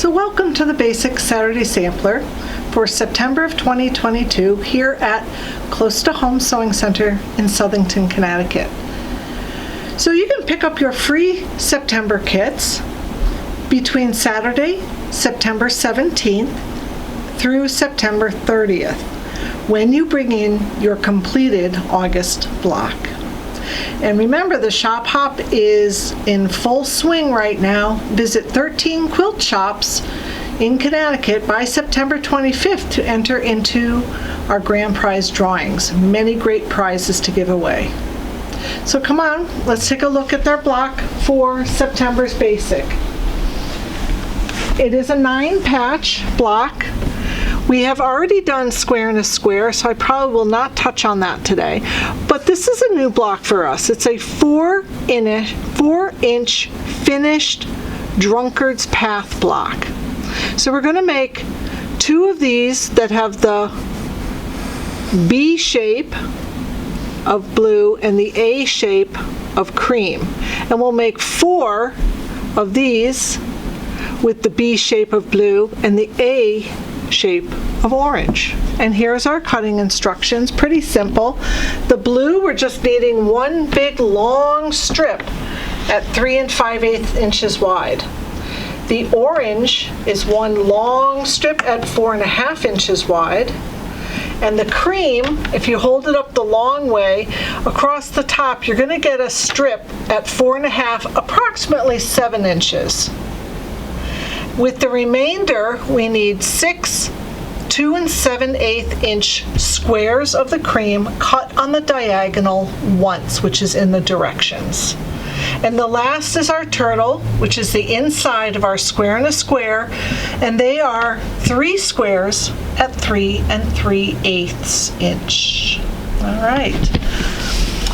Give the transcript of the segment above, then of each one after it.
So welcome to the Basic Saturday Sampler for September of 2022 here at Close to Home Sewing Center in Southington, Connecticut. So you can pick up your free September kits between Saturday, September 17th through September 30th when you bring in your completed August block. And remember, the shop hop is in full swing right now. Visit 13 quilt shops in Connecticut by September 25th to enter into our grand prize drawings. Many great prizes to give away. So come on, let's take a look at their block for September's basic. It is a 9-patch block. We have already done square and a square, so I probably will not touch on that today. But this is a new block for us. It's a 4-inch finished Drunkard's Path block. So we're going to make 2 of these that have the B shape of blue and the A shape of cream. And we'll make 4 of these with the B shape of blue and the A shape of orange. And here's our cutting instructions. Pretty simple. The blue, we're just needing one big long strip at 3 5/8 inches wide. The orange is one long strip at 4 1/2 inches wide. And the cream, if you hold it up the long way across the top, you're going to get a strip at 4 1/2, approximately 7 inches. With the remainder, we need 6 2 7/8 inch squares of the cream cut on the diagonal once, which is in the directions. And the last is our turtle, which is the inside of our square and a square, and they are 3 squares at 3 3/8 inch. All right,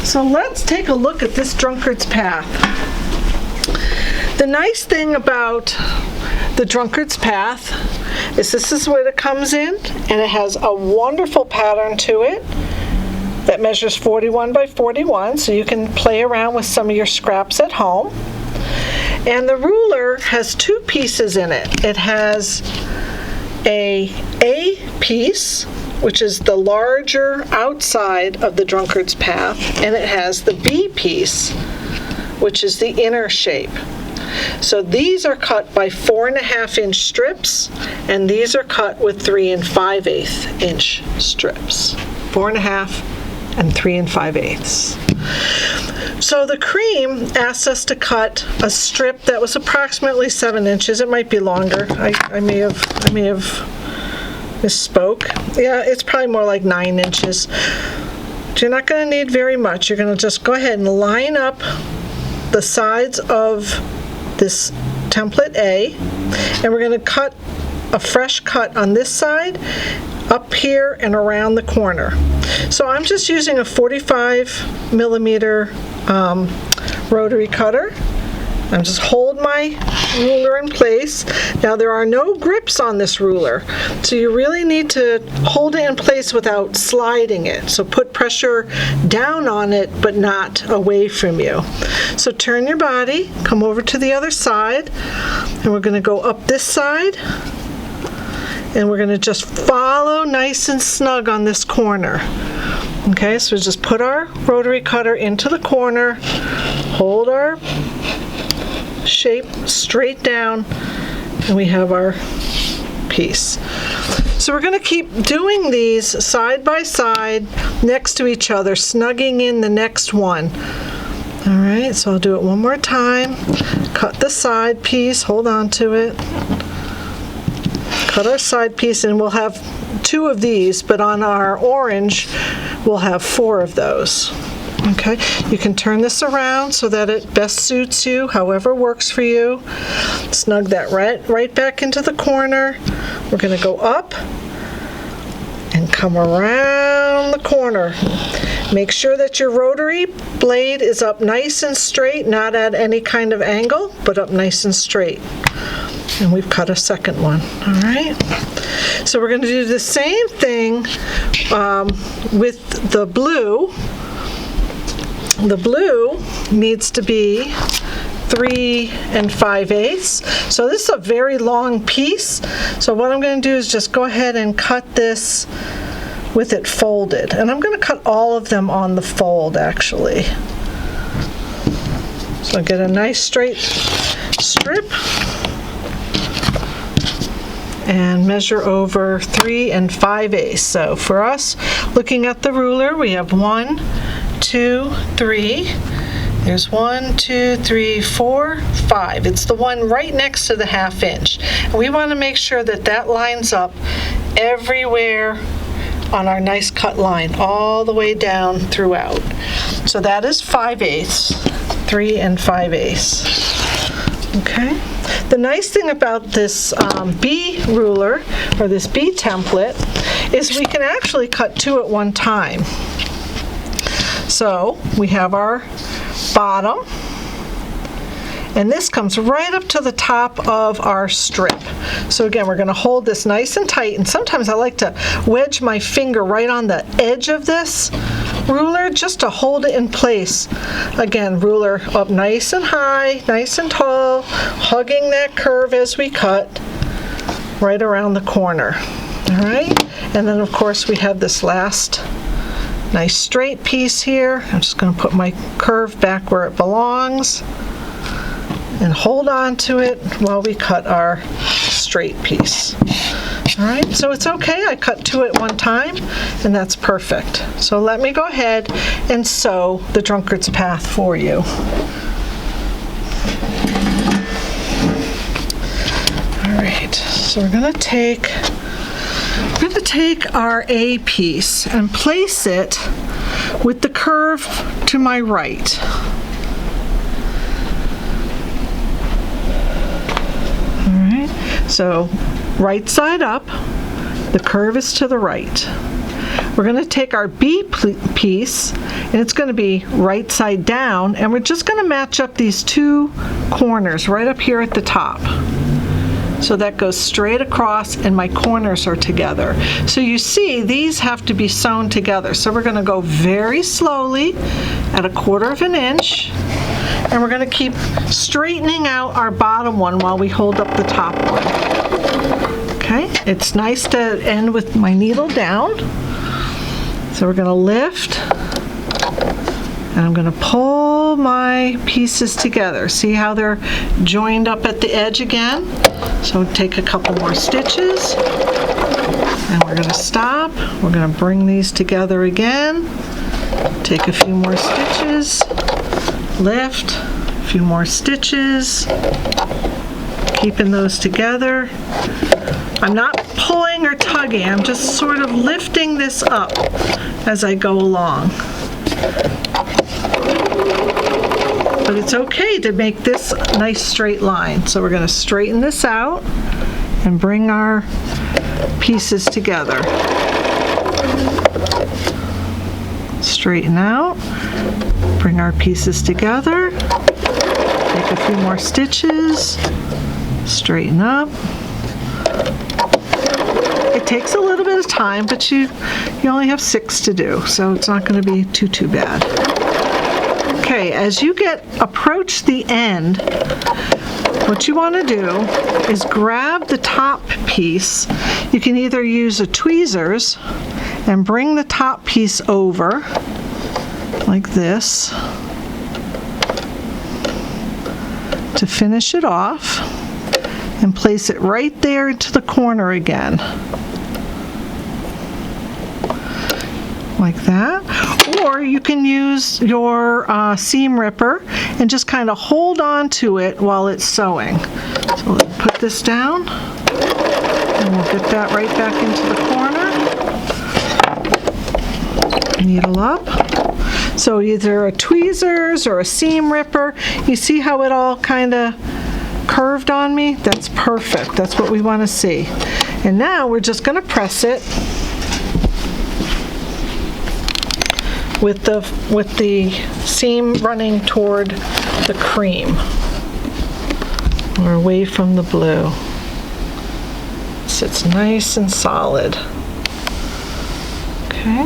so let's take a look at this Drunkard's Path. The nice thing about the Drunkard's Path is this is what it comes in, and it has a wonderful pattern to it that measures 41 by 41, so you can play around with some of your scraps at home. And the ruler has 2 pieces in it. It has a piece, which is the larger outside of the Drunkard's Path, and it has the B piece, which is the inner shape. So these are cut by 4 1/2 inch strips, and these are cut with 3 5/8 inch strips. 4 1/2 and 3 5/8. So the cream asked us to cut a strip that was approximately 7 inches. It might be longer. I may have misspoke. Yeah, it's probably more like 9 inches. You're not going to need very much. You're going to just go ahead and line up the sides of this template A, and we're going to cut a fresh cut on this side, up here and around the corner. So I'm just using a 45 millimeter rotary cutter. I'm just hold my ruler in place. Now there are no grips on this ruler, so you really need to hold it in place without sliding it. So put pressure down on it, but not away from you. So turn your body, come over to the other side, and we're going to go up this side, and we're going to just follow nice and snug on this corner. Okay, so just put our rotary cutter into the corner, hold our shape straight down, and we have our piece. So we're going to keep doing these side by side next to each other, snugging in the next one. All right, so I'll do it one more time. Cut the side piece, hold on to it. Cut our side piece, and we'll have 2 of these, but on our orange, we'll have 4 of those. Okay, you can turn this around so that it best suits you, however works for you. Snug that right back into the corner. We're going to go up and come around the corner. Make sure that your rotary blade is up nice and straight, not at any kind of angle, but up nice and straight. And we've cut a second one. All right, so we're going to do the same thing with the blue. The blue needs to be 3 5/8. So this is a very long piece. So what I'm going to do is just go ahead and cut this with it folded. And I'm going to cut all of them on the fold actually. So get a nice straight strip and measure over 3 5/8. So for us, looking at the ruler, we have 1, 2, 3. There's 1, 2, 3, 4, 5. It's the one right next to the 1/2 inch. And we want to make sure that that lines up everywhere on our nice cut line, all the way down throughout. So that is 5/8, 3 5/8. Okay. The nice thing about this B ruler, or this B template, is we can actually cut 2 at one time. So we have our bottom, and this comes right up to the top of our strip. So again, we're going to hold this nice and tight, and sometimes I like to wedge my finger right on the edge of this ruler just to hold it in place. Again, ruler up nice and high, nice and tall, hugging that curve as we cut right around the corner. All right, and then of course we have this last nice straight piece here. I'm just going to put my curve back where it belongs and hold on to it while we cut our straight piece. All right, so it's okay, I cut 2 at one time, and that's perfect. So let me go ahead and sew the drunkard's path for you. All right, so we're going to take our A piece and place it with the curve to my right. So right side up, the curve is to the right. We're going to take our B piece, and it's going to be right side down, and we're just going to match up these 2 corners right up here at the top. So that goes straight across, and my corners are together. So you see, these have to be sewn together. So we're going to go very slowly at 1/4 inch. And we're going to keep straightening out our bottom one while we hold up the top one. Okay, it's nice to end with my needle down. So we're going to lift, and I'm going to pull my pieces together. See how they're joined up at the edge again? So take a couple more stitches, and we're going to stop. We're going to bring these together again. Take a few more stitches. Lift, a few more stitches, keeping those together. I'm not pulling or tugging, I'm just sort of lifting this up as I go along. But it's okay to make this nice straight line. So we're going to straighten this out and bring our pieces together. Straighten out. Bring our pieces together, take a few more stitches, straighten up. It takes a little bit of time, but you only have 6 to do, so it's not going to be too bad. Okay, as you approach the end, what you want to do is grab the top piece. You can either use a tweezers and bring the top piece over like this to finish it off, and place it right there into the corner again, like that. Or you can use your seam ripper and just kind of hold on to it while it's sewing. So let's put this down, and we'll get that right back into the corner. Needle up. So either a tweezers or a seam ripper. You see how it all kind of curved on me? That's perfect. That's what we want to see. And now we're just going to press it with the seam running toward the cream or away from the blue. Sits nice and solid. Okay.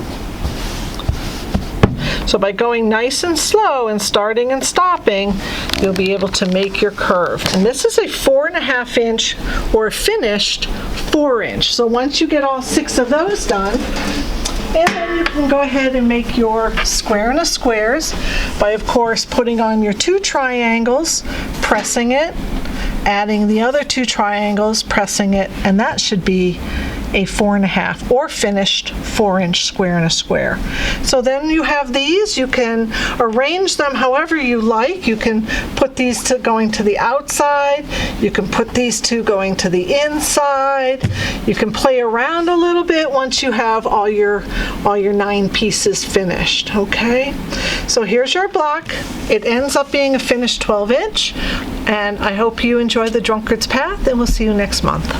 So by going nice and slow and starting and stopping, you'll be able to make your curve. And this is a 4.5 inch or a finished 4-inch. So once you get all 6 of those done, and then you can go ahead and make your square in a squares by, of course, putting on your 2 triangles, pressing it, adding the other 2 triangles, pressing it, and that should be a 4.5 or finished 4-inch square in a square. So then you have these. You can arrange them however you like. You can put these to going to the outside. You can put these two going to the inside. You can play around a little bit once you have all your 9 pieces finished. Okay, so here's your block. It ends up being a finished 12-inch, and I hope you enjoy the Drunkard's Path, and we'll see you next month.